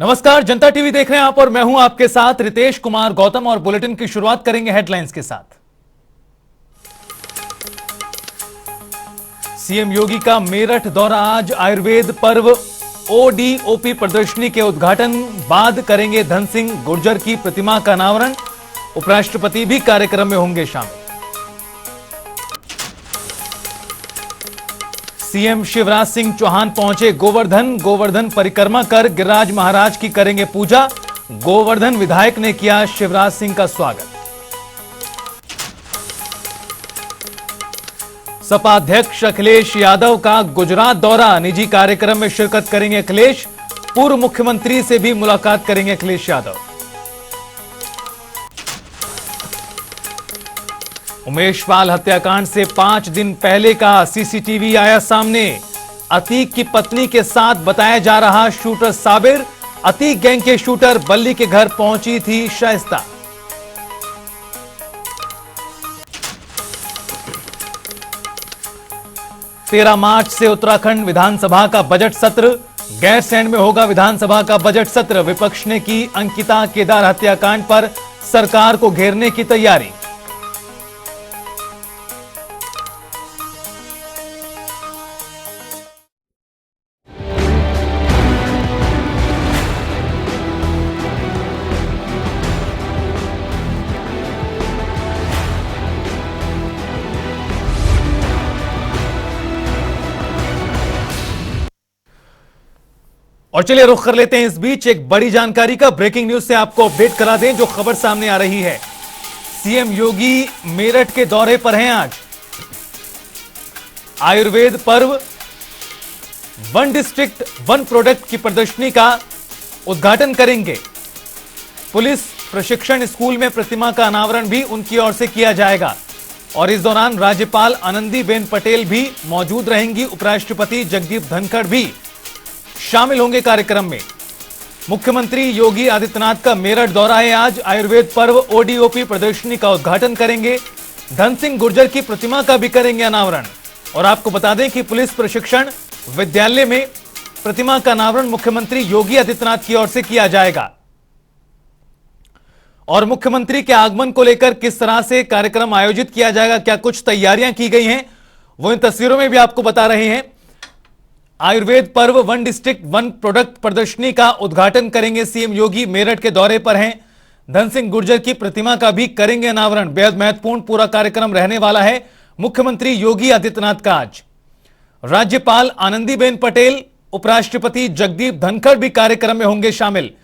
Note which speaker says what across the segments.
Speaker 1: नमस्कार, जनता टीवी देख रहे हैं आप और मैं हूं आपके साथ रितेश कुमार गौतम और बुलेटिन की शुरुआत करेंगे हेडलाइंस के साथ। सीएम योगी का मेरठ दौरा आज, आयुर्वेद पर्व ओडीओपी प्रदर्शनी के उद्घाटन बाद करेंगे धन सिंह गुर्जर की प्रतिमा का अनावरण। उपराष्ट्रपति भी कार्यक्रम में होंगे शामिल। सीएम शिवराज सिंह चौहान पहुंचे गोवर्धन परिक्रमा कर गिरिराज महाराज की करेंगे पूजा। गोवर्धन विधायक ने किया शिवराज सिंह का स्वागत। सपा अध्यक्ष अखिलेश यादव का गुजरात दौरा, निजी कार्यक्रम में शिरकत करेंगे अखिलेश। पूर्व मुख्यमंत्री से भी मुलाकात करेंगे अखिलेश यादव। उमेश पाल हत्याकांड से 5 दिन पहले का सीसीटीवी आया सामने। अतीक की पत्नी के साथ बताया जा रहा शूटर साबिर। अतीक गैंग के शूटर बल्ली के घर पहुंची थी शाइस्ता। तेरह मार्च से उत्तराखंड विधानसभा का बजट सत्र, गैरसैंण में होगा विधानसभा का बजट सत्र। विपक्ष ने की अंकिता केदार हत्याकांड पर सरकार को घेरने की तैयारी। और चलिए रुख कर लेते हैं इस बीच एक बड़ी जानकारी का। ब्रेकिंग न्यूज से आपको अपडेट करा दें जो खबर सामने आ रही है। सीएम योगी मेरठ के दौरे पर हैं आज। आयुर्वेद पर्व वन डिस्ट्रिक्ट वन प्रोडक्ट की प्रदर्शनी का उद्घाटन करेंगे। पुलिस प्रशिक्षण स्कूल में प्रतिमा का अनावरण भी उनकी ओर से किया जाएगा। और इस दौरान राज्यपाल आनंदीबेन पटेल भी मौजूद रहेंगी। उपराष्ट्रपति जगदीप धनखड़ भी शामिल होंगे कार्यक्रम में। मुख्यमंत्री योगी आदित्यनाथ का मेरठ दौरा है आज। आयुर्वेद पर्व ओडीओपी प्रदर्शनी का उद्घाटन करेंगे। धन सिंह गुर्जर की प्रतिमा का भी करेंगे अनावरण। और आपको बता दें कि पुलिस प्रशिक्षण विद्यालय में प्रतिमा का अनावरण मुख्यमंत्री योगी आदित्यनाथ की ओर से किया जाएगा। और मुख्यमंत्री के आगमन को लेकर किस तरह से कार्यक्रम आयोजित किया जाएगा, क्या कुछ तैयारियां की गई हैं, वो इन तस्वीरों में भी आपको बता रहे हैं। आयुर्वेद पर्व वन डिस्ट्रिक्ट वन प्रोडक्ट प्रदर्शनी का उद्घाटन करेंगे सीएम योगी। मेरठ के दौरे पर हैं। धन सिंह गुर्जर की प्रतिमा का भी करेंगे अनावरण। बेहद महत्वपूर्ण पूरा कार्यक्रम रहने वाला है मुख्यमंत्री योगी आदित्यनाथ का आज। राज्यपाल आनंदीबेन पटेल, उपराष्ट्रपति जगदीप धनखड़ भी कार्यक्रम में होंगे शामिल।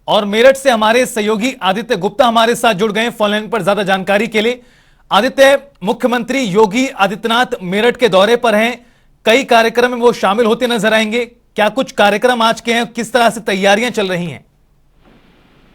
Speaker 1: और मेरठ से हमारे सहयोगी आदित्य गुप्ता हमारे साथ जुड़ गए फोन लाइन पर ज्यादा जानकारी के लिए। आदित्य, मुख्यमंत्री योगी आदित्यनाथ मेरठ के दौरे पर हैं, कई कार्यक्रम में वो शामिल होते नजर आएंगे। क्या कुछ कार्यक्रम आज के हैं, किस तरह से तैयारियां चल रही हैं?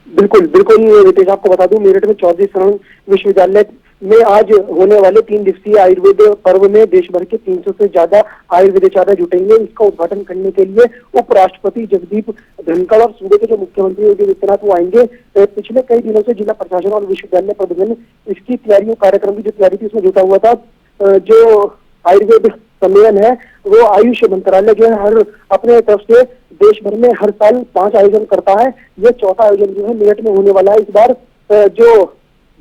Speaker 2: बिल्कुल बिल्कुल रितेश, आपको बता दूं मेरठ में चौधरी शरण विश्वविद्यालय में आज होने वाले 3 दिवसीय आयुर्वेद पर्व में देश भर के 300 से ज्यादा आयुर्वेदाचार्य जुटेंगे। इसका उद्घाटन करने के लिए उपराष्ट्रपति जगदीप धनखड़ और सूबे के जो मुख्यमंत्री योगी आदित्यनाथ वो आएंगे। पिछले कई दिनों से जिला प्रशासन और विश्वविद्यालय प्रबंधन इसकी तैयारियों कार्यक्रम की जो तैयारी थी उसमें जुटा हुआ था। जो आयुर्वेद सम्मेलन है वो आयुष मंत्रालय जो है हर अपने तरफ से देश भर में हर साल 5 आयोजन करता है। यह चौथा आयोजन जो है मेरठ में होने वाला है। इस बार जो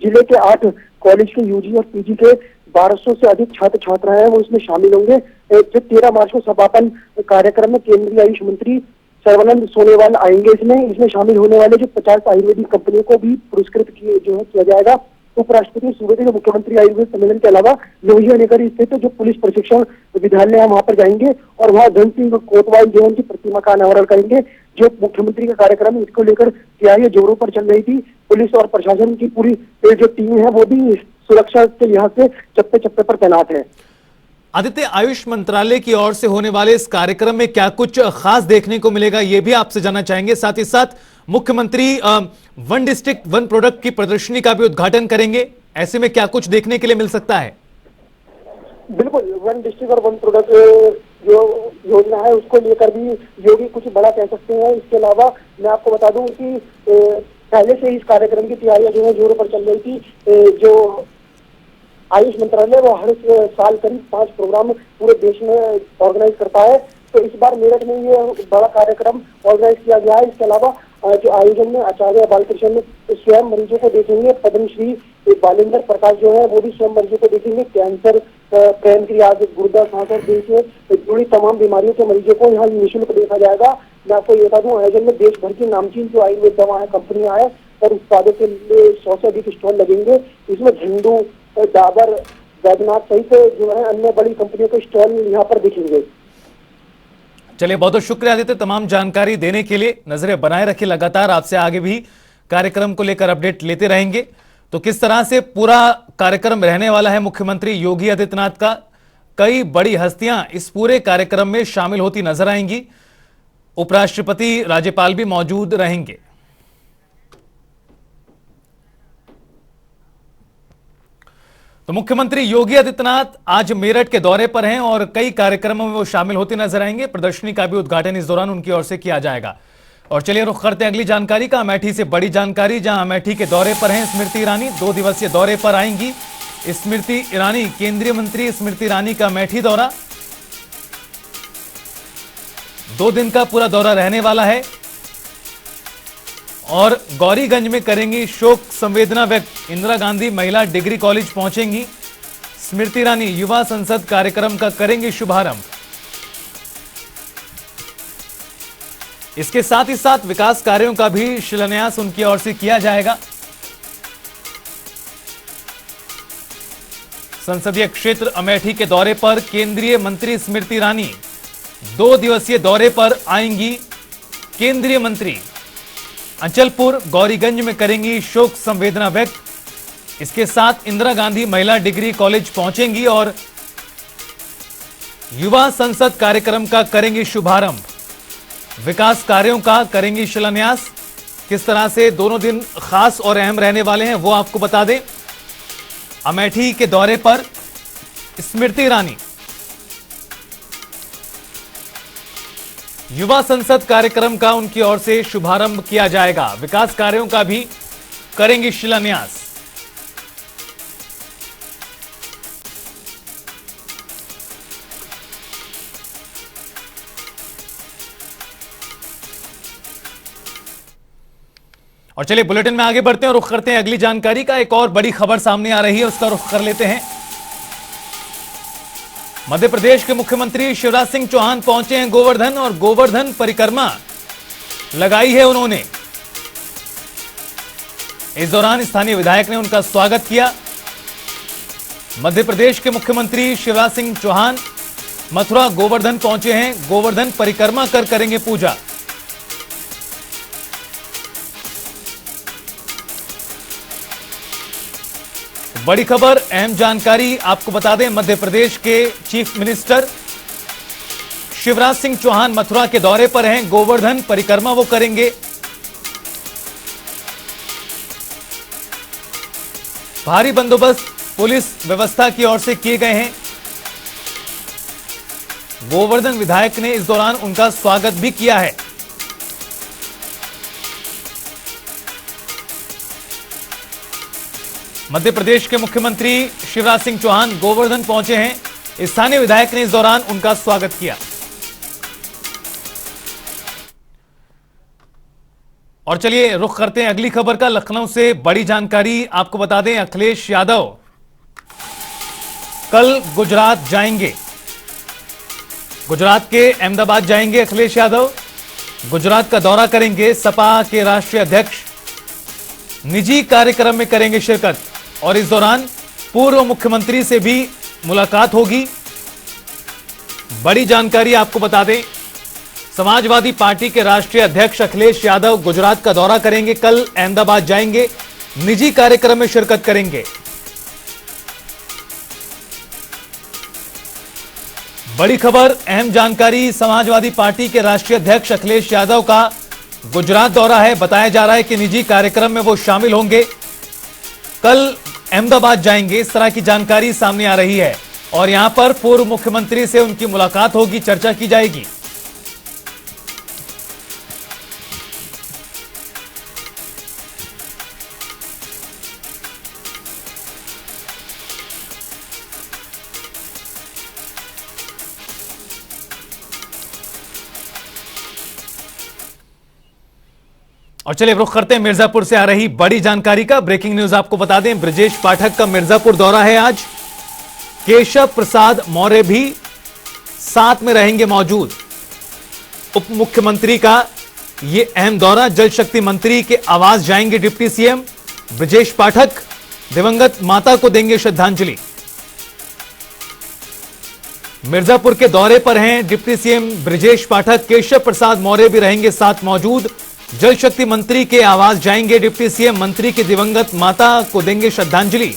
Speaker 2: जिले के 8 कॉलेज के यूजी और पीजी के 1200 से अधिक छात्र छात्राएं हैं वो इसमें शामिल होंगे। जो 13 मार्च को समापन कार्यक्रम में केंद्रीय आयुष मंत्री सर्बानंद सोनोवाल आएंगे। इसमें शामिल होने वाले जो 50 आयुर्वेदिक कंपनियों को भी पुरस्कृत किया जाएगा। उपराष्ट्रपति सूबे के जो मुख्यमंत्री आयुर्वेद सम्मेलन के अलावा लोहिया नगर स्थित जो पुलिस प्रशिक्षण विद्यालय है वहां पर जाएंगे और वहां धन सिंह कोतवाल जो उनकी प्रतिमा का अनावरण करेंगे। जो मुख्यमंत्री का कार्यक्रम है इसको लेकर तैयारियां जोरों पर चल रही थी। पुलिस और प्रशासन की पूरी जो टीम है वो भी सुरक्षा के लिहाज से चप्पे चप्पे पर तैनात है।
Speaker 1: आदित्य, आयुष मंत्रालय की ओर से होने वाले इस कार्यक्रम में क्या कुछ खास देखने को मिलेगा, ये भी आपसे जानना चाहेंगे। साथ ही साथ मुख्यमंत्री वन डिस्ट्रिक्ट वन प्रोडक्ट की प्रदर्शनी का भी उद्घाटन करेंगे। ऐसे में क्या कुछ देखने के लिए मिल सकता है?
Speaker 2: बिल्कुल, वन डिस्ट्रिक्ट और वन प्रोडक्ट जो योजना है उसको लेकर भी योगी कुछ बड़ा कह सकते हैं। इसके अलावा मैं आपको बता दूं कि पहले से इस कार्यक्रम की तैयारियां जो है जोरों पर चल रही थी। जो आयुष मंत्रालय वो हर साल करीब 5 प्रोग्राम पूरे देश में ऑर्गेनाइज करता है। तो इस बार मेरठ में ये बड़ा कार्यक्रम ऑर्गेनाइज किया गया है। इसके अलावा जो आयोजन में आचार्य बालकृष्ण स्वयं मरीजों को देखेंगे। पद्मश्री बालेंद्र प्रकाश जो है वो भी स्वयं मरीजों को देखेंगे। कैंसर, पैनक्रियाज, गुर्दा, सांस और दिल से जुड़ी तमाम बीमारियों के मरीजों को यहाँ निःशुल्क देखा जाएगा। मैं आपको ये बता दूं, आयोजन में देश भर की नामचीन जो आयुर्वेद दवा कंपनियां हैं और उत्पादों के लिए 100 से अधिक स्टॉल लगेंगे। इसमें झंडू, डाबर, वैद्यनाथ सहित जो है अन्य बड़ी कंपनियों के स्टॉल यहाँ पर दिखेंगे।
Speaker 1: चलिए, बहुत बहुत शुक्रिया आदित्य तमाम जानकारी देने के लिए। नजरें बनाए रखिए, लगातार आपसे आगे भी कार्यक्रम को लेकर अपडेट लेते रहेंगे। तो किस तरह से पूरा कार्यक्रम रहने वाला है मुख्यमंत्री योगी आदित्यनाथ का, कई बड़ी हस्तियां इस पूरे कार्यक्रम में शामिल होती नजर आएंगी। उपराष्ट्रपति, राज्यपाल भी मौजूद रहेंगे। तो मुख्यमंत्री योगी आदित्यनाथ आज मेरठ के दौरे पर हैं और कई कार्यक्रमों में वो शामिल होते नजर आएंगे। प्रदर्शनी का भी उद्घाटन इस दौरान उनकी ओर से किया जाएगा। और चलिए रुख करते हैं अगली जानकारी का। अमेठी से बड़ी जानकारी, जहां अमेठी के दौरे पर हैं स्मृति ईरानी। 2 दिवसीय दौरे पर आएंगी स्मृति ईरानी। केंद्रीय मंत्री स्मृति ईरानी का अमेठी दौरा 2 दिन का पूरा दौरा रहने वाला है और गौरीगंज में करेंगी शोक संवेदना व्यक्त। इंदिरा गांधी महिला डिग्री कॉलेज पहुंचेंगी स्मृति ईरानी। युवा संसद कार्यक्रम का करेंगे शुभारंभ। इसके साथ ही साथ विकास कार्यों का भी शिलान्यास उनकी ओर से किया जाएगा। संसदीय क्षेत्र अमेठी के दौरे पर केंद्रीय मंत्री स्मृति ईरानी 2 दिवसीय दौरे पर आएंगी केंद्रीय मंत्री। अंचलपुर, गौरीगंज में करेंगी शोक संवेदना व्यक्त। इसके साथ इंदिरा गांधी महिला डिग्री कॉलेज पहुंचेंगी और युवा संसद कार्यक्रम का करेंगी शुभारंभ। विकास कार्यों का करेंगी शिलान्यास। किस तरह से दोनों दिन खास और अहम रहने वाले हैं वो आपको बता दें। अमेठी के दौरे पर स्मृति ईरानी, युवा संसद कार्यक्रम का उनकी ओर से शुभारंभ किया जाएगा। विकास कार्यों का भी करेंगी शिलान्यास। और चलिए बुलेटिन में आगे बढ़ते हैं और रुख करते हैं अगली जानकारी का। एक और बड़ी खबर सामने आ रही है, उसका रुख कर लेते हैं। मध्य प्रदेश के मुख्यमंत्री शिवराज सिंह चौहान पहुंचे हैं गोवर्धन और गोवर्धन परिक्रमा लगाई है उन्होंने। इस दौरान स्थानीय विधायक ने उनका स्वागत किया। मध्य प्रदेश के मुख्यमंत्री शिवराज सिंह चौहान मथुरा गोवर्धन पहुंचे हैं। गोवर्धन परिक्रमा कर करेंगे पूजा। बड़ी खबर, अहम जानकारी आपको बता दें। मध्य प्रदेश के चीफ मिनिस्टर शिवराज सिंह चौहान मथुरा के दौरे पर हैं। गोवर्धन परिक्रमा वो करेंगे। भारी बंदोबस्त पुलिस व्यवस्था की ओर से किए गए हैं। गोवर्धन विधायक ने इस दौरान उनका स्वागत भी किया है। मध्य प्रदेश के मुख्यमंत्री शिवराज सिंह चौहान गोवर्धन पहुंचे हैं। स्थानीय विधायक ने इस दौरान उनका स्वागत किया। और चलिए रुख करते हैं अगली खबर का। लखनऊ से बड़ी जानकारी आपको बता दें। अखिलेश यादव कल गुजरात जाएंगे। गुजरात के अहमदाबाद जाएंगे अखिलेश यादव। गुजरात का दौरा करेंगे। सपा के राष्ट्रीय अध्यक्ष निजी कार्यक्रम में करेंगे शिरकत और इस दौरान पूर्व मुख्यमंत्री से भी मुलाकात होगी। बड़ी जानकारी आपको बता दें, समाजवादी पार्टी के राष्ट्रीय अध्यक्ष अखिलेश यादव गुजरात का दौरा करेंगे। कल अहमदाबाद जाएंगे, निजी कार्यक्रम में शिरकत करेंगे। बड़ी खबर, अहम जानकारी, समाजवादी पार्टी के राष्ट्रीय अध्यक्ष अखिलेश यादव का गुजरात दौरा है। बताया जा रहा है कि निजी कार्यक्रम में वो शामिल होंगे। कल अहमदाबाद जाएंगे, इस तरह की जानकारी सामने आ रही है और यहां पर पूर्व मुख्यमंत्री से उनकी मुलाकात होगी, चर्चा की जाएगी। और चलिए रुख करते हैं मिर्जापुर से आ रही बड़ी जानकारी का। ब्रेकिंग न्यूज आपको बता दें, ब्रजेश पाठक का मिर्जापुर दौरा है आज। केशव प्रसाद मौर्य भी साथ में रहेंगे मौजूद। उप मुख्यमंत्री का यह अहम दौरा, जल शक्ति मंत्री के आवास जाएंगे डिप्टी सीएम ब्रजेश पाठक, दिवंगत माता को देंगे श्रद्धांजलि। मिर्जापुर के दौरे पर हैं डिप्टी सीएम ब्रजेश पाठक, केशव प्रसाद मौर्य भी रहेंगे साथ मौजूद। जल शक्ति मंत्री के आवास जाएंगे डिप्टी सीएम, मंत्री की दिवंगत माता को देंगे श्रद्धांजलि।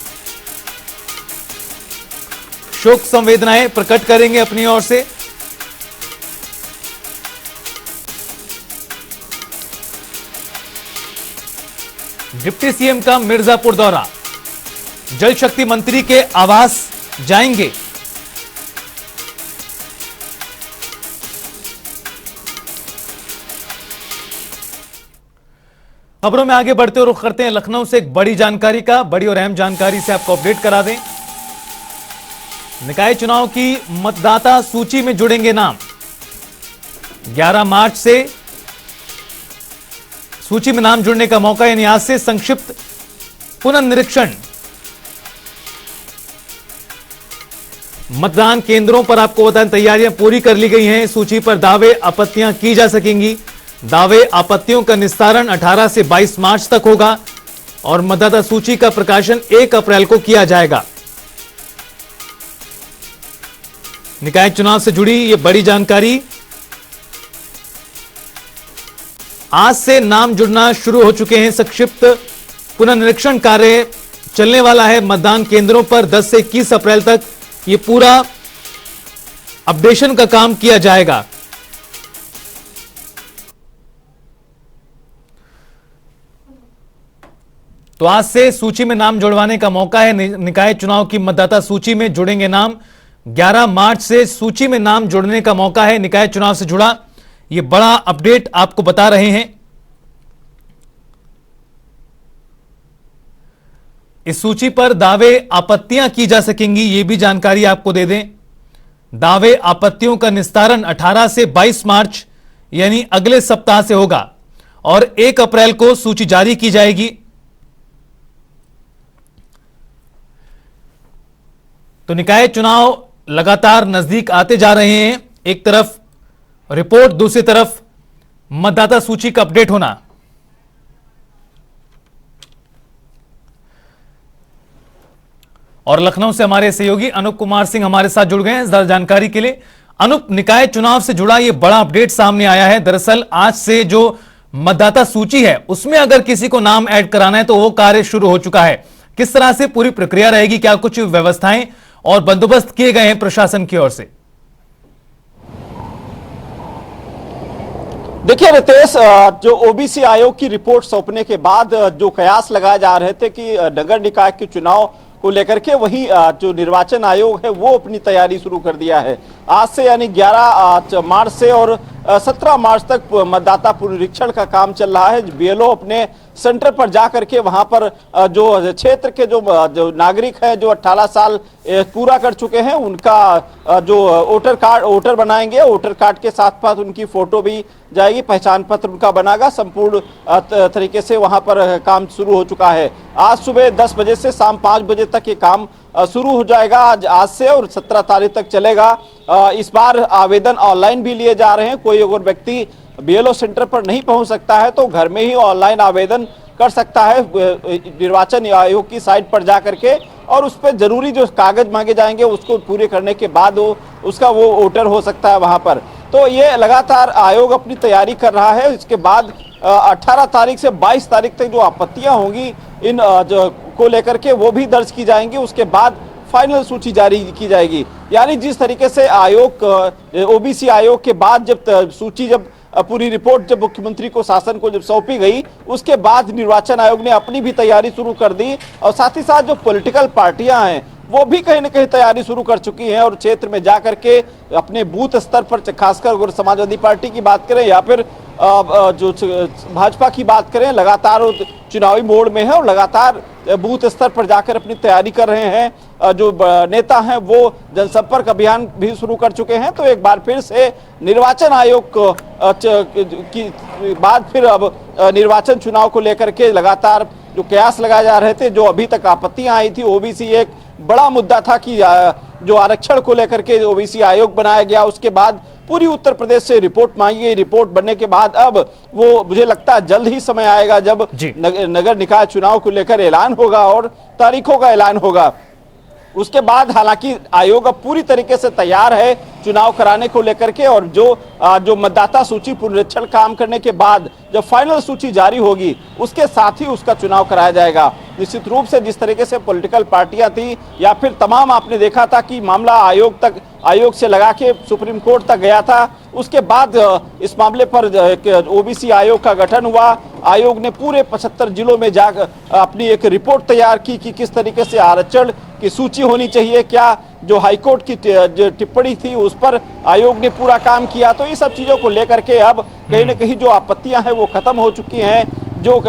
Speaker 1: शोक संवेदनाएं प्रकट करेंगे अपनी ओर से। डिप्टी सीएम का मिर्जापुर दौरा, जल शक्ति मंत्री के आवास जाएंगे। खबरों में आगे बढ़ते हुए रुख करते हैं लखनऊ से एक बड़ी जानकारी का। बड़ी और अहम जानकारी से आपको अपडेट करा दें। निकाय चुनाव की मतदाता सूची में जुड़ेंगे नाम। 11 मार्च से सूची में नाम जुड़ने का मौका, यानी आज से संक्षिप्त पुनर्निरीक्षण। मतदान केंद्रों पर आपको बताएं तैयारियां पूरी कर ली गई हैं। सूची पर दावे आपत्तियां की जा सकेंगी। दावे आपत्तियों का निस्तारण 18 से 22 मार्च तक होगा और मतदाता सूची का प्रकाशन 1 अप्रैल को किया जाएगा। निकाय चुनाव से जुड़ी यह बड़ी जानकारी। आज से नाम जुड़ना शुरू हो चुके हैं। संक्षिप्त पुनर्निरीक्षण कार्य चलने वाला है मतदान केंद्रों पर। 10 से 21 अप्रैल तक यह पूरा अपडेशन का काम किया जाएगा। तो आज से सूची में नाम जुड़वाने का मौका है। निकाय चुनाव की मतदाता सूची में जुड़ेंगे नाम। 11 मार्च से सूची में नाम जुड़ने का मौका है। निकाय चुनाव से जुड़ा यह बड़ा अपडेट आपको बता रहे हैं। इस सूची पर दावे आपत्तियां की जा सकेंगी, यह भी जानकारी आपको दे दें। दावे आपत्तियों का निस्तारण 18 से 22 मार्च यानी अगले सप्ताह से होगा और 1 अप्रैल को सूची जारी की जाएगी। तो निकाय चुनाव लगातार नजदीक आते जा रहे हैं। एक तरफ रिपोर्ट, दूसरी तरफ मतदाता सूची का अपडेट होना। और लखनऊ से हमारे सहयोगी अनूप कुमार सिंह हमारे साथ जुड़ गए हैं ज्यादा जानकारी के लिए। अनूप, निकाय चुनाव से जुड़ा यह बड़ा अपडेट सामने आया है। दरअसल आज से जो मतदाता सूची है उसमें अगर किसी को नाम ऐड कराना है तो वो कार्य शुरू हो चुका है। किस तरह से पूरी प्रक्रिया रहेगी, क्या कुछ व्यवस्थाएं और बंदोबस्त किए गए हैं प्रशासन की ओर से?
Speaker 3: देखिए रितेश, जो ओबीसी आयोग की रिपोर्ट सौंपने के बाद जो कयास लगाए जा रहे थे कि नगर निकाय के चुनाव को लेकर के, वही जो निर्वाचन आयोग है वो अपनी तैयारी शुरू कर दिया है। आज से यानी 11 मार्च से और 17 मार्च तक मतदाता पुनरीक्षण का काम चल रहा है। बीएलओ अपने सेंटर पर जाकर के वहां पर जो क्षेत्र के जो नागरिक हैं जो 18 साल पूरा कर चुके हैं उनका जो वोटर बनाएंगे। वोटर कार्ड के साथ साथ उनकी फोटो भी जाएगी, पहचान पत्र उनका बनेगा। संपूर्ण तरीके से वहां पर काम शुरू हो चुका है। आज सुबह 10 बजे से शाम 5 बजे तक ये काम शुरू हो जाएगा आज से और 17 तारीख तक चलेगा। इस बार आवेदन ऑनलाइन भी लिए जा रहे हैं। कोई अगर व्यक्ति बीएलओ सेंटर पर नहीं पहुंच सकता है तो घर में ही ऑनलाइन आवेदन कर सकता है निर्वाचन आयोग की साइट पर जा करके, और उस पर जरूरी जो कागज मांगे जाएंगे उसको पूरे करने के बाद वो वोटर हो सकता है वहां पर। तो ये लगातार आयोग अपनी तैयारी कर रहा है। इसके बाद 18 तारीख से 22 तारीख तक जो आपत्तियां होंगी इन को लेकर के वो भी दर्ज की जाएंगी। उसके बाद फाइनल सूची जारी की जाएगी। यानी जिस तरीके से आयोग ओबीसी आयोग के बाद जब सूची जब पूरी रिपोर्ट जब मुख्यमंत्री को शासन को जब सौंपी गई उसके बाद निर्वाचन आयोग ने अपनी भी तैयारी शुरू कर दी और साथ ही साथ जो पॉलिटिकल पार्टियां हैं वो भी कहीं ना कहीं तैयारी शुरू कर चुकी हैं और क्षेत्र में जाकर के अपने बूथ स्तर पर, खासकर अगर समाजवादी पार्टी की बात करें या फिर जो भाजपा की बात करें, लगातार चुनावी मोड में है और लगातार बूथ स्तर पर जाकर अपनी तैयारी कर रहे हैं। जो नेता हैं वो जनसंपर्क अभियान भी शुरू कर चुके हैं। तो एक बार फिर से निर्वाचन आयोग की बाद फिर अब निर्वाचन चुनाव को लेकर के लगातार जो कयास लगाए जा रहे थे, जो अभी तक आपत्तियां आई थी, ओबीसी एक बड़ा मुद्दा था कि जो आरक्षण को लेकर के ओबीसी आयोग बनाया गया, उसके बाद पूरी उत्तर प्रदेश से रिपोर्ट मांगी गई। रिपोर्ट बनने के बाद अब वो मुझे लगता है जल्द ही समय आएगा जब नगर निकाय चुनाव को लेकर ऐलान होगा और तारीखों का ऐलान होगा। उसके बाद हालांकि आयोग अब पूरी तरीके से तैयार है चुनाव कराने को लेकर के, और जो मतदाता सूची पुनरीक्षण काम करने के बाद जब फाइनल सूची जारी होगी उसके साथ ही उसका चुनाव कराया जाएगा। निश्चित रूप से जिस तरीके से पॉलिटिकल पार्टियां थी या फिर तमाम आपने देखा था कि मामला आयोग से लगा के सुप्रीम कोर्ट तक गया था, उसके बाद इस मामले पर ओबीसी आयोग का गठन हुआ। आयोग ने पूरे 75 जिलों में जाकर अपनी एक रिपोर्ट तैयार की कि किस तरीके से आरक्षण की सूची होनी चाहिए, क्या जो हाईकोर्ट की जो टिप्पणी थी उस पर आयोग ने पूरा काम किया। तो ये सब चीजों को लेकर के अब कहीं न कहीं जो आपत्तियां हैं वो खत्म हो चुकी हैं, जो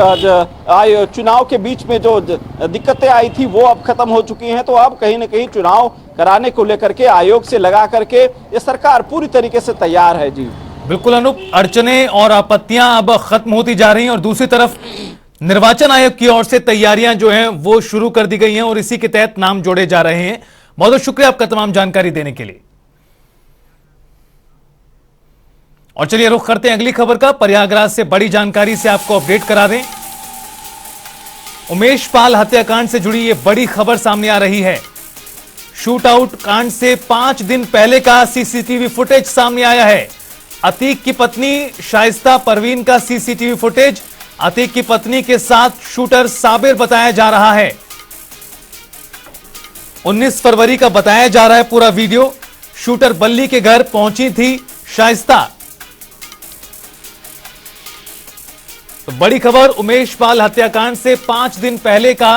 Speaker 3: चुनाव के बीच में जो दिक्कतें आई थी वो अब खत्म हो चुकी हैं। तो अब कहीं न कहीं चुनाव कराने को लेकर के आयोग से लगा करके ये सरकार पूरी तरीके से तैयार है। जी
Speaker 1: बिल्कुल अनूप, अड़चने और आपत्तियां अब खत्म होती जा रही हैं और दूसरी तरफ निर्वाचन आयोग की ओर से तैयारियां जो हैं वो शुरू कर दी गई हैं और इसी के तहत नाम जोड़े जा रहे हैं। बहुत बहुत शुक्रिया आपका तमाम जानकारी देने के लिए। और चलिए रुख करते हैं अगली खबर का। प्रयागराज से बड़ी जानकारी से आपको अपडेट करा दें। उमेश पाल हत्याकांड से जुड़ी यह बड़ी खबर सामने आ रही है। शूट आउट कांड से 5 दिन पहले का सीसीटीवी फुटेज सामने आया है। अतीक की पत्नी शाइस्ता परवीन का सीसीटीवी फुटेज। अतीक की पत्नी के साथ शूटर साबिर बताया जा रहा है। 19 फरवरी का बताया जा रहा है पूरा वीडियो। शूटर बल्ली के घर पहुंची थी शाइस्ता। तो बड़ी खबर, उमेश पाल हत्याकांड से 5 दिन पहले का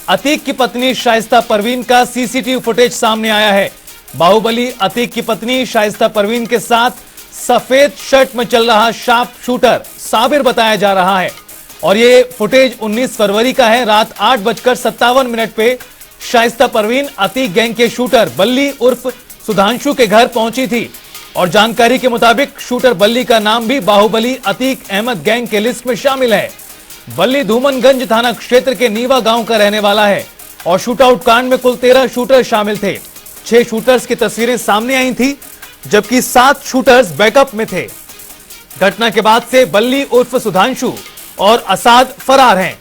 Speaker 1: अतीक की पत्नी शाइस्ता परवीन का सीसीटीवी फुटेज सामने आया है। बाहुबली अतीक की पत्नी शाइस्ता परवीन के साथ सफेद शर्ट में चल रहा शार्प शूटर साबिर बताया जा रहा है। और यह फुटेज 19 फरवरी का है। रात 8:57 पे शाइस्ता परवीन अतीक गैंग के शूटर बल्ली उर्फ सुधांशु के घर पहुंची थी। और जानकारी के मुताबिक शूटर बल्ली का नाम भी बाहुबली अतीक अहमद गैंग के लिस्ट में शामिल है। बल्ली धूमनगंज थाना क्षेत्र के नीवा गांव का रहने वाला है और शूटआउट कांड में कुल 13 शूटर शामिल थे। 6 शूटर्स की तस्वीरें सामने आई थी जबकि 7 शूटर्स बैकअप में थे। घटना के बाद से बल्ली उर्फ सुधांशु और असाद फरार हैं।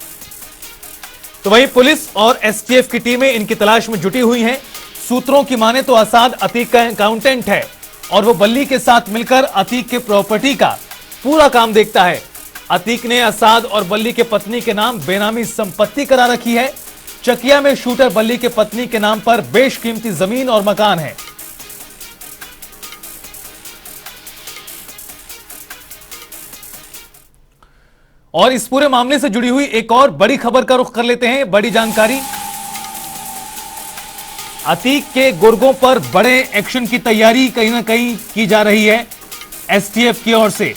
Speaker 1: तो वहीं पुलिस और एसटीएफ की टीमें इनकी तलाश में जुटी हुई हैं। सूत्रों की माने तो असाद अतीक का अकाउंटेंट है और वो बल्ली के साथ मिलकर अतीक के प्रॉपर्टी का पूरा काम देखता है। अतीक ने असाद और बल्ली के पत्नी के नाम बेनामी संपत्ति करा रखी है। चकिया में शूटर बल्ली के पत्नी के नाम पर बेशकीमती जमीन और मकान है। और इस पूरे मामले से जुड़ी हुई एक और बड़ी खबर का रुख कर लेते हैं। बड़ी जानकारी, अतीक के गुर्गों पर बड़े एक्शन की तैयारी कहीं ना कहीं की जा रही है एसटीएफ की ओर से।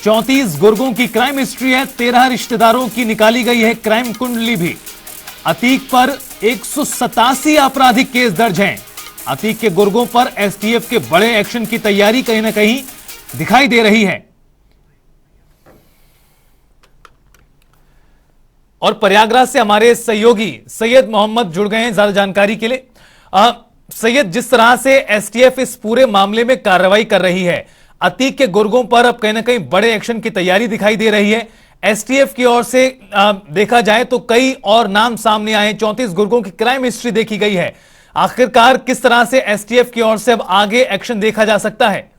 Speaker 1: 34 गुर्गों की क्राइम हिस्ट्री है। 13 रिश्तेदारों की निकाली गई है क्राइम कुंडली भी। अतीक पर 187 आपराधिक केस दर्ज हैं। अतीक के गुर्गों पर एसटीएफ के बड़े एक्शन की तैयारी कहीं ना कहीं दिखाई दे रही है। और प्रयागराज से हमारे सहयोगी सैयद मोहम्मद जुड़ गए हैं ज्यादा जानकारी के लिए। सैयद, जिस तरह से एसटीएफ इस पूरे मामले में कार्रवाई कर रही है, अतीक के गुर्गों पर अब कहीं ना कहीं बड़े एक्शन की तैयारी दिखाई दे रही है। एसटीएफ की ओर से देखा जाए तो कई और नाम सामने आए। 34 गुर्गों की क्राइम हिस्ट्री देखी गई है। आखिरकार किस तरह से एसटीएफ की ओर से अब आगे एक्शन देखा जा सकता है?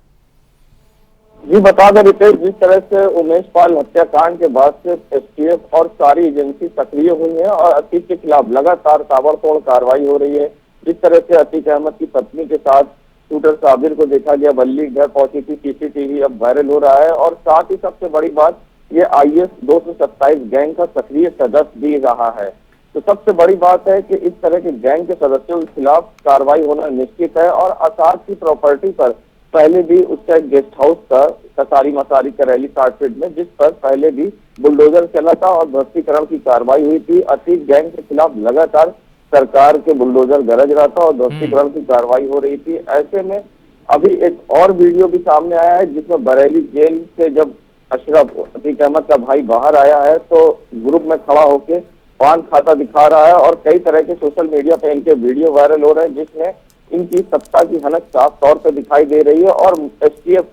Speaker 4: जी बता दें रितेश, जिस तरह से उमेश पाल हत्याकांड के बाद से एसटीएफ और सारी एजेंसी सक्रिय हुई है और अतीक के खिलाफ लगातार ताबड़तोड़ कार्रवाई हो रही है। जिस तरह से अतीक अहमद की पत्नी के साथ शूटर साबिर को देखा गया, बल्ली घर पहुंची थी, सीसीटीवी अब वायरल हो रहा है। और साथ ही सबसे बड़ी बात, ये आईएस 227 गैंग का सक्रिय सदस्य भी रहा है। तो सबसे बड़ी बात है कि इस तरह के गैंग के सदस्यों के खिलाफ कार्रवाई होना निश्चित है। और असाद की प्रॉपर्टी पर पहले भी उसका एक गेस्ट हाउस था कसारी मसारी करेली 60 फीट में, जिस पर पहले भी बुलडोजर चला था और ध्वस्तीकरण की कार्रवाई हुई थी। अतीक गैंग के खिलाफ लगातार सरकार के बुलडोजर गरज रहा था और ध्वस्तीकरण की कार्रवाई हो रही थी। ऐसे में अभी एक और वीडियो भी सामने आया है जिसमें बरेली जेल से जब अशरफ अतीक अहमद का भाई बाहर आया है तो ग्रुप में खड़ा होके पान खाता दिखा रहा है और कई तरह के सोशल मीडिया पे इनके वीडियो वायरल हो रहे हैं जिसमें इनकी सत्ता की हनक साफ तौर पे दिखाई दे रही है। और एसटीएफ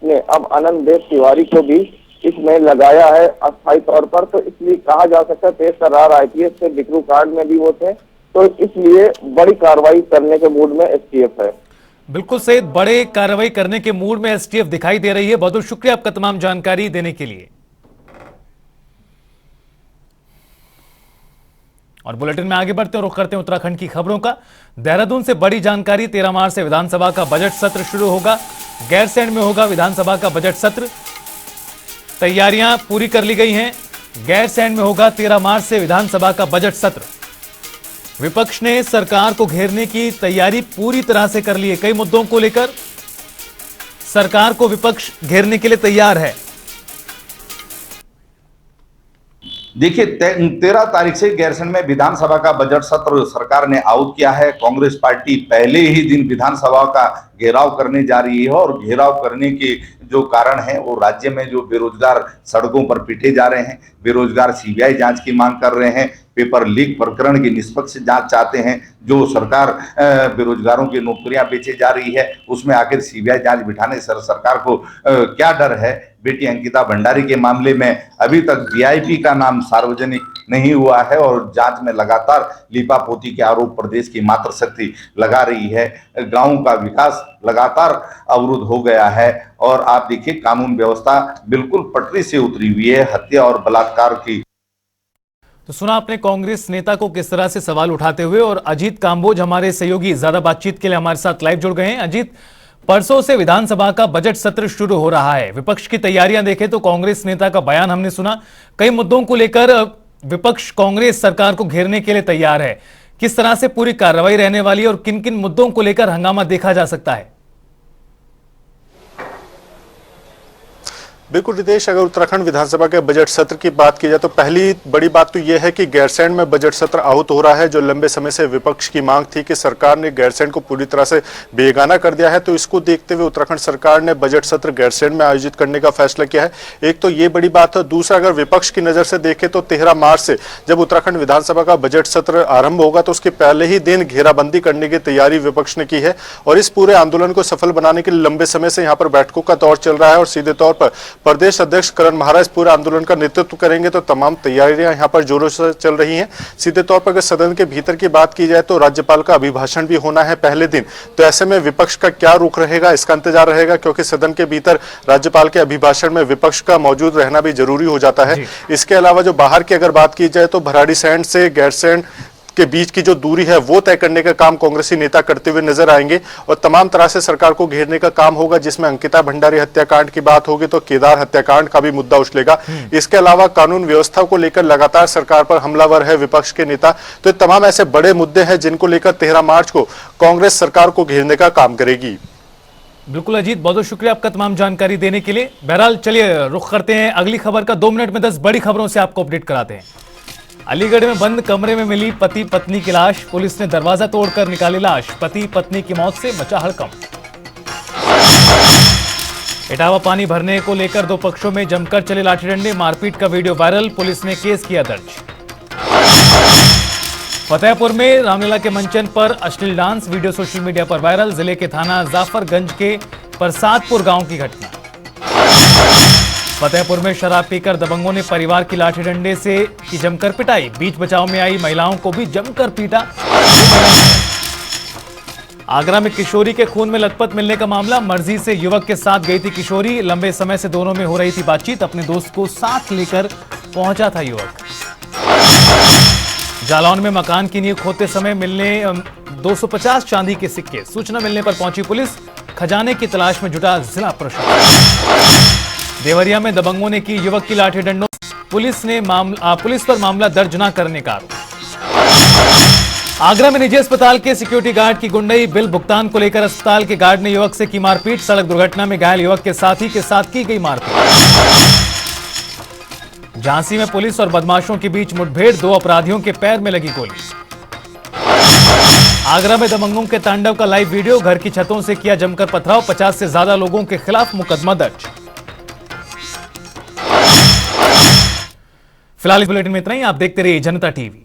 Speaker 4: ने अब आनंद देव तिवारी को भी इसमें लगाया है अस्थायी तौर पर, तो इसलिए कहा जा सकता है तेज तर्रार आईपीएस से बिकरू कांड में भी वो थे, तो इसलिए बड़ी कार्रवाई करने के मूड में एसटीएफ है।
Speaker 1: बिल्कुल सही, बड़े कार्रवाई करने के मूड में एसटीएफ दिखाई दे रही है। बहुत बहुत शुक्रिया आपका तमाम जानकारी देने के लिए। और बुलेटिन में आगे बढ़ते हैं, रुख करते हैं उत्तराखंड की खबरों का। देहरादून से बड़ी जानकारी, 13 मार्च से विधानसभा का बजट सत्र शुरू होगा। गैरसैंण में होगा विधानसभा का बजट सत्र, तैयारियां पूरी कर ली गई हैं। गैरसैंण में होगा 13 मार्च से विधानसभा का बजट सत्र। विपक्ष ने सरकार को घेरने की तैयारी पूरी तरह से कर ली है। कई मुद्दों को लेकर सरकार को विपक्ष घेरने के लिए तैयार है।
Speaker 5: देखिए 13 तारीख से गैरसैंण में विधानसभा का बजट सत्र सरकार ने आहूत किया है। कांग्रेस पार्टी पहले ही दिन विधानसभा का घेराव करने जा रही है और घेराव करने के जो कारण है वो राज्य में जो बेरोजगार सड़कों पर पिटे जा रहे हैं, बेरोजगार सीबीआई जांच की मांग कर रहे हैं, पेपर लीक प्रकरण की निष्पक्ष जांच चाहते हैं। जो सरकार बेरोजगारों की नौकरियां बेचे जा रही है उसमें आखिर सीबीआई जांच बिठाने से सरकार को क्या डर है। बेटी अंकिता भंडारी के मामले में अभी तक वीआईपी का नाम सार्वजनिक नहीं हुआ है और जांच में लगातार लीपापोती के आरोप प्रदेश की मात्र शक्ति लगा रही है। गांवों का विकास लगातार अवरुद्ध हो गया है और आप देखिए कानून व्यवस्था बिल्कुल पटरी से उतरी हुई है। हत्या और बलात्कार की
Speaker 1: तो सुना आपने कांग्रेस नेता को किस तरह से सवाल उठाते हुए। और अजीत कांबोज हमारे सहयोगी ज्यादा बातचीत के लिए हमारे साथ लाइव जुड़ गए हैं। अजीत, परसों से विधानसभा का बजट सत्र शुरू हो रहा है। विपक्ष की तैयारियां देखें तो कांग्रेस नेता का बयान हमने सुना, कई मुद्दों को लेकर विपक्ष कांग्रेस सरकार को घेरने के लिए तैयार है। किस तरह से पूरी कार्रवाई रहने वाली है और किन किन मुद्दों को लेकर हंगामा देखा जा सकता है?
Speaker 6: बिल्कुल रितेश, अगर उत्तराखंड विधानसभा के बजट सत्र की बात की जाए तो पहली बड़ी बात तो यह है कि गैरसैंण में बजट सत्र आहूत हो रहा है। जो लंबे समय से विपक्ष की मांग थी कि सरकार ने गैरसैंण को पूरी तरह से बेगाना कर दिया है, तो इसको देखते हुए उत्तराखंड सरकार ने बजट सत्र गैरसैंण में आयोजित करने का फैसला किया है। एक तो ये बड़ी बात है। दूसरा, अगर विपक्ष की नजर से देखें तो 13 मार्च से जब उत्तराखंड विधानसभा का बजट सत्र आरंभ होगा तो उसके पहले ही दिन घेराबंदी करने की तैयारी विपक्ष ने की है। और इस पूरे आंदोलन को सफल बनाने के लिए लंबे समय से यहाँ पर बैठकों का दौर चल रहा है और सीधे तौर पर प्रदेश अध्यक्ष करण महाराज पूरे आंदोलन का नेतृत्व करेंगे। तो तमाम तैयारियां यहां पर जोरों से चल रही हैं। सीधे तौर पर अगर सदन के भीतर की बात की जाए तो राज्यपाल का अभिभाषण भी होना है पहले दिन। तो ऐसे में विपक्ष का क्या रुख रहेगा इसका इंतजार रहेगा, क्योंकि सदन के भीतर राज्यपाल के अभिभाषण में विपक्ष का मौजूद रहना भी जरूरी हो जाता है। इसके अलावा जो बाहर की अगर बात की जाए तो भराड़ीसैंण से गैरसैंण के बीच की जो दूरी है वो तय करने का काम कांग्रेसी नेता करते हुए नजर आएंगे और तमाम तरह से सरकार को घेरने का काम होगा, जिसमें अंकिता भंडारी हत्याकांड की बात होगी तो केदार हत्याकांड का भी मुद्दा उछलेगा। इसके अलावा कानून व्यवस्था को लेकर लगातार सरकार पर हमलावर है विपक्ष के नेता। तो तमाम ऐसे बड़े मुद्दे हैं जिनको लेकर 13 मार्च को कांग्रेस सरकार को घेरने का काम करेगी।
Speaker 1: बिल्कुल अजीत, बहुत बहुत शुक्रिया आपका तमाम जानकारी देने के लिए। बहरहाल चलिए रुख करते हैं अगली खबर का। 2 मिनट में 10 बड़ी खबरों से आपको अपडेट कराते हैं। अलीगढ़ में बंद कमरे में मिली पति पत्नी की लाश, पुलिस ने दरवाजा तोड़कर निकाली लाश। पति पत्नी की मौत से मचा हड़कंप। इटावा पानी भरने को लेकर 2 पक्षों में जमकर चले लाठी डंडे, मारपीट का वीडियो वायरल, पुलिस ने केस किया दर्ज। फतेहपुर में रामलीला के मंचन पर अश्लील डांस, वीडियो सोशल मीडिया पर वायरल। जिले के थाना जाफरगंज के प्रसादपुर गांव की घटना। फतेहपुर में शराब पीकर दबंगों ने परिवार की लाठी डंडे से की जमकर पिटाई, बीच बचाव में आई महिलाओं को भी जमकर पीटा। आगरा में किशोरी के खून में लथपथ मिलने का मामला, मर्जी से युवक के साथ गई थी किशोरी, लंबे समय से दोनों में हो रही थी बातचीत, अपने दोस्त को साथ लेकर पहुंचा था युवक। जालौन में मकान की नींव खोदते समय मिलने 250 चांदी के सिक्के, सूचना मिलने पर पहुंची पुलिस, खजाने की तलाश में जुटा जिला प्रशासन। देवरिया में दबंगों ने की युवक की लाठी डंडों, पुलिस पर मामला दर्ज न करने का आरोप। आगरा में निजी अस्पताल के सिक्योरिटी गार्ड की गुंडई, बिल भुगतान को लेकर अस्पताल के गार्ड ने युवक से की मारपीट, सड़क दुर्घटना में घायल युवक के साथी के साथ की गई मारपीट। झांसी में पुलिस और बदमाशों के बीच मुठभेड़, 2 अपराधियों के पैर में लगी गोली। आगरा में दबंगों के तांडव का लाइव वीडियो, घर की छतों से किया जमकर पथराव, 50 से ज्यादा लोगों के खिलाफ मुकदमा दर्ज। फिलहाल इस बुलेटिन में इतना ही। आप देखते रहिए जनता टीवी।